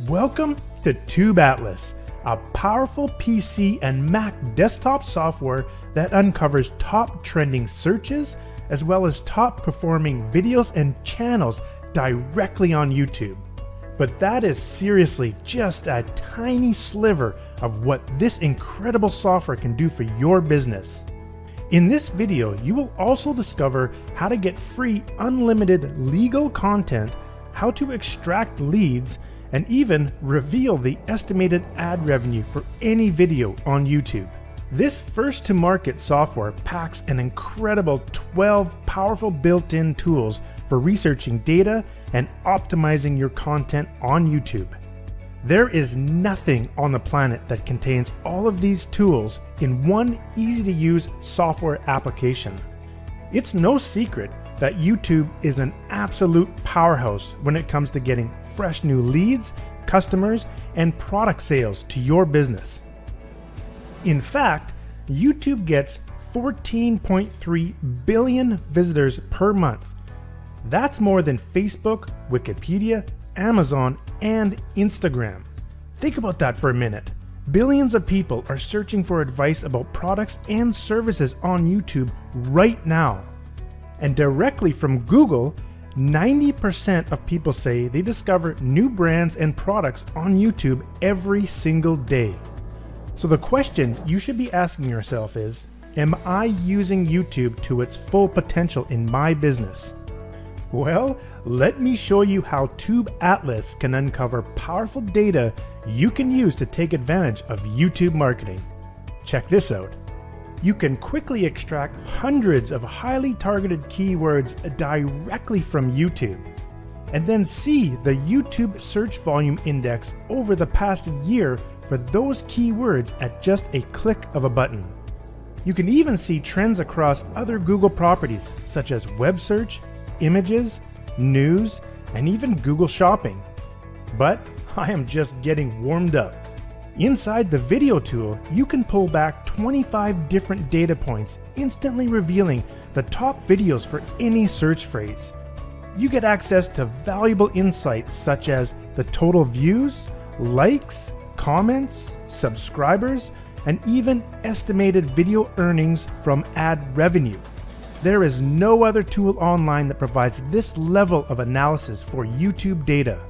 Welcome to Tube Atlas, a powerful PC and Mac desktop software that uncovers top trending searches as well as top performing videos and channels directly on YouTube. But that is seriously just a tiny sliver of what this incredible software can do for your business. In this video, you will also discover how to get free unlimited legal content, how to extract leads, and even reveal the estimated ad revenue for any video on YouTube. This first-to-market software packs an incredible 12 powerful built-in tools for researching data and optimizing your content on YouTube. There is nothing on the planet that contains all of these tools in one easy-to-use software application. It's no secret that YouTube is an absolute powerhouse when it comes to getting fresh new leads, customers, and product sales to your business. In fact, YouTube gets 14.3 billion visitors per month. That's more than Facebook, Wikipedia, Amazon, and Instagram. Think about that for a minute. Billions of people are searching for advice about products and services on YouTube right now. And directly from Google, 90% of people say they discover new brands and products on YouTube every single day. So the question you should be asking yourself is, am I using YouTube to its full potential in my business? Well, let me show you how Tube Atlas can uncover powerful data you can use to take advantage of YouTube marketing. Check this out. You can quickly extract hundreds of highly targeted keywords directly from YouTube, and then see the YouTube search volume index over the past year for those keywords at just a click of a button. You can even see trends across other Google properties such as web search, images, news, and even Google Shopping. But I am just getting warmed up. Inside the video tool, you can pull back 25 different data points, instantly revealing the top videos for any search phrase. You get access to valuable insights such as the total views, likes, comments, subscribers, and even estimated video earnings from ad revenue. There is no other tool online that provides this level of analysis for YouTube data.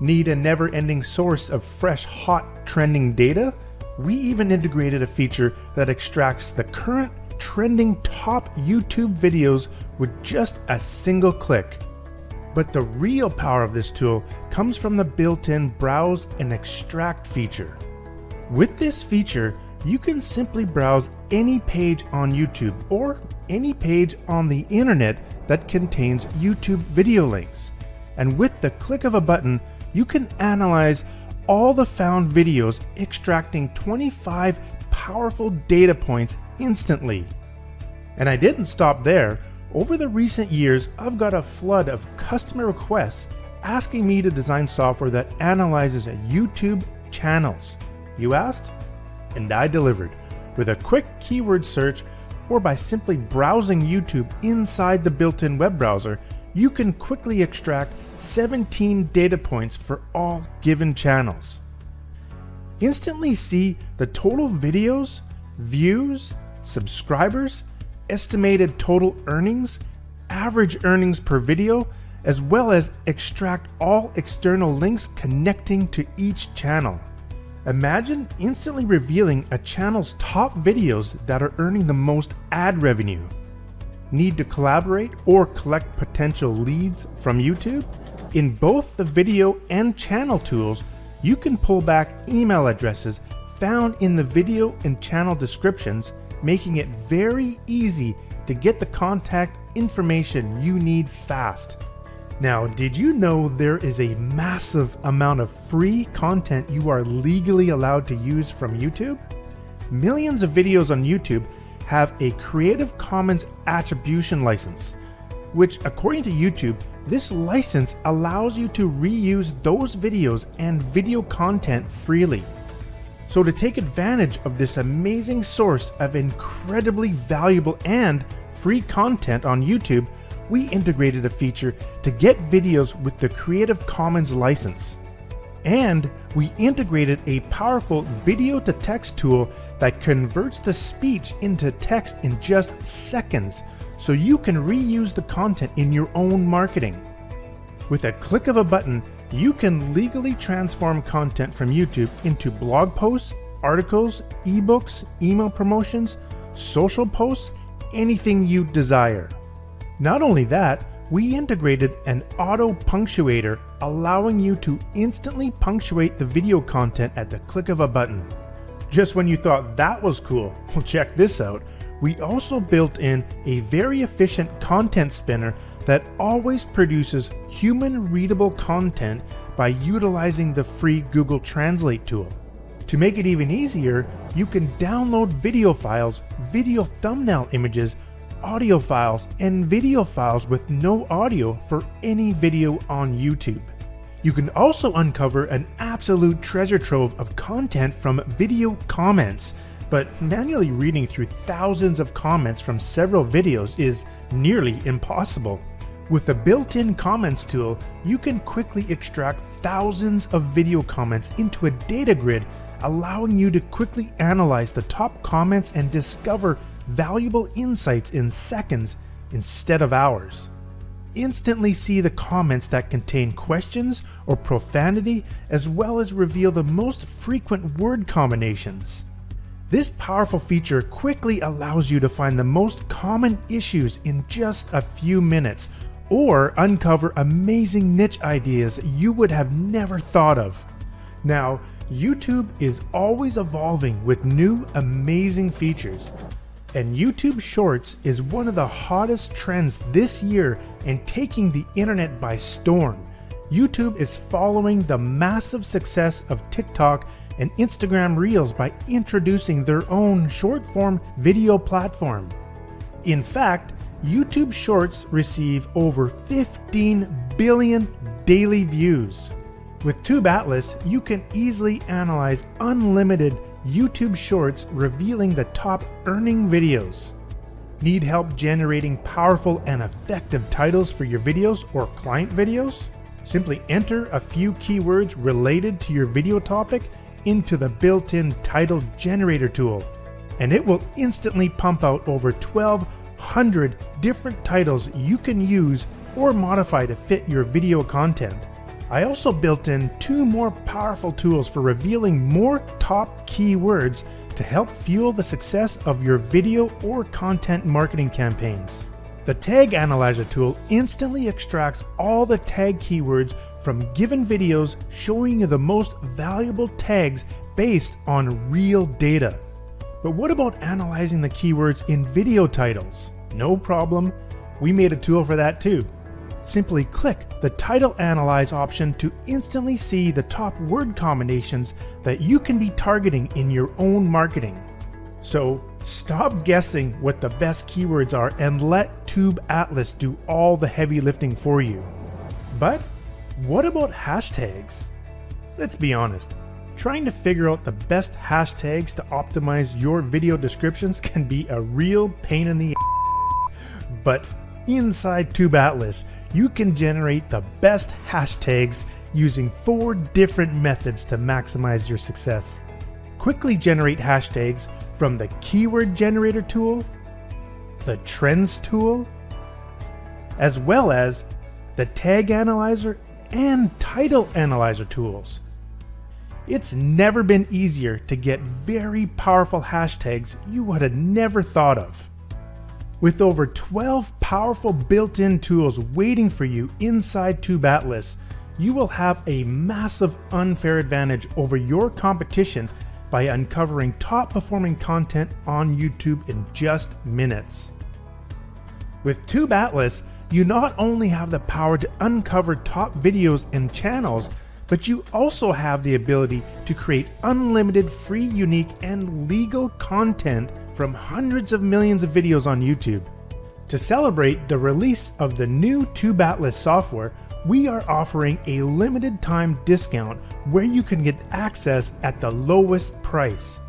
Need a never-ending source of fresh, hot, trending data? We even integrated a feature that extracts the current trending top YouTube videos with just a single click. But the real power of this tool comes from the built-in Browse and Extract feature. With this feature, you can simply browse any page on YouTube or any page on the internet that contains YouTube video links. And with the click of a button, you can analyze all the found videos, extracting 25 powerful data points instantly. And I didn't stop there. Over the recent years, I've got a flood of customer requests asking me to design software that analyzes YouTube channels. You asked? And I delivered. With a quick keyword search or by simply browsing YouTube inside the built-in web browser, you can quickly extract 17 data points for all given channels. Instantly see the total videos, views, subscribers, estimated total earnings, average earnings per video, as well as extract all external links connecting to each channel. Imagine instantly revealing a channel's top videos that are earning the most ad revenue. Need to collaborate or collect potential leads from YouTube? In both the video and channel tools, you can pull back email addresses found in the video and channel descriptions, making it very easy to get the contact information you need fast. Now, did you know there is a massive amount of free content you are legally allowed to use from YouTube? Millions of videos on YouTube have a Creative Commons attribution license, which, according to YouTube, this license allows you to reuse those videos and video content freely. So to take advantage of this amazing source of incredibly valuable and free content on YouTube, we integrated a feature to get videos with the Creative Commons license. And we integrated a powerful video to text tool that converts the speech into text in just seconds, so you can reuse the content in your own marketing. With a click of a button, you can legally transform content from YouTube into blog posts, articles, ebooks, email promotions, social posts, anything you desire. Not only that, we integrated an auto punctuator, allowing you to instantly punctuate the video content at the click of a button. Just when you thought that was cool, well, check this out. We also built in a very efficient content spinner that always produces human-readable content by utilizing the free Google Translate tool. To make it even easier, you can download video files, video thumbnail images, audio files, and video files with no audio for any video on YouTube. You can also uncover an absolute treasure trove of content from video comments, but manually reading through thousands of comments from several videos is nearly impossible. With the built-in comments tool, you can quickly extract thousands of video comments into a data grid, allowing you to quickly analyze the top comments and discover valuable insights in seconds instead of hours. Instantly see the comments that contain questions or profanity, as well as reveal the most frequent word combinations. This powerful feature quickly allows you to find the most common issues in just a few minutes, or uncover amazing niche ideas you would have never thought of. Now, YouTube is always evolving with new amazing features, and YouTube Shorts is one of the hottest trends this year and taking the internet by storm. YouTube is following the massive success of TikTok and Instagram Reels by introducing their own short-form video platform. In fact, YouTube Shorts receive over 15 billion daily views. With TubeAtlas, you can easily analyze unlimited YouTube Shorts, revealing the top earning videos. Need help generating powerful and effective titles for your videos or client videos? Simply enter a few keywords related to your video topic into the built-in title generator tool, and it will instantly pump out over 1,200 different titles you can use or modify to fit your video content. I also built in 2 more powerful tools for revealing more top keywords to help fuel the success of your video or content marketing campaigns. The Tag Analyzer tool instantly extracts all the tag keywords from given videos, showing you the most valuable tags based on real data. But what about analyzing the keywords in video titles? No problem, we made a tool for that too. Simply click the Title Analyze option to instantly see the top word combinations that you can be targeting in your own marketing. So stop guessing what the best keywords are and let TubeAtlas do all the heavy lifting for you. But what about hashtags? Let's be honest, trying to figure out the best hashtags to optimize your video descriptions can be a real pain in the ass. But inside TubeAtlas, you can generate the best hashtags using 4 different methods to maximize your success. Quickly generate hashtags from the Keyword Generator tool, the Trends tool, as well as the Tag Analyzer and Title Analyzer tools. It's never been easier to get very powerful hashtags you would have never thought of. With over 12 powerful built-in tools waiting for you inside TubeAtlas, you will have a massive unfair advantage over your competition by uncovering top-performing content on YouTube in just minutes. With TubeAtlas, you not only have the power to uncover top videos and channels, but you also have the ability to create unlimited free, unique, and legal content from hundreds of millions of videos on YouTube. To celebrate the release of the new TubeAtlas software, we are offering a limited time discount where you can get access at the lowest price.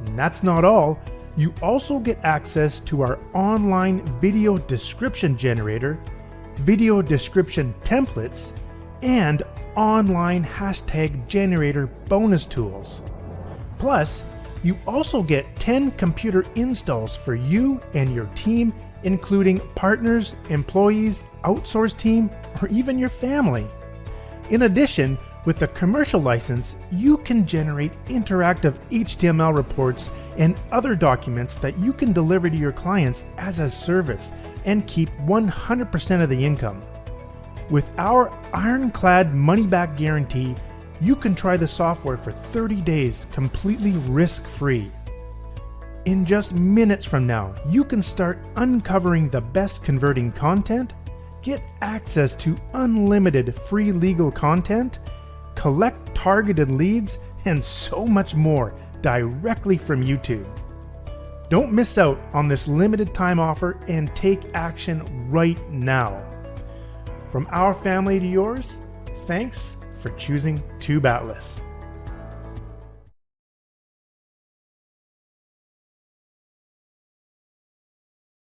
And that's not all. You also get access to our online video description generator, video description templates, and online hashtag generator bonus tools. Plus, you also get 10 computer installs for you and your team, including partners, employees, outsourced team, or even your family. In addition, with the commercial license, you can generate interactive HTML reports and other documents that you can deliver to your clients as a service and keep 100% of the income. With our ironclad money-back guarantee, you can try the software for 30 days completely risk-free. In just minutes from now, you can start uncovering the best converting content, get access to unlimited free legal content, collect targeted leads, and so much more directly from YouTube. Don't miss out on this limited time offer and take action right now. From our family to yours, thanks for choosing Tube Atlas.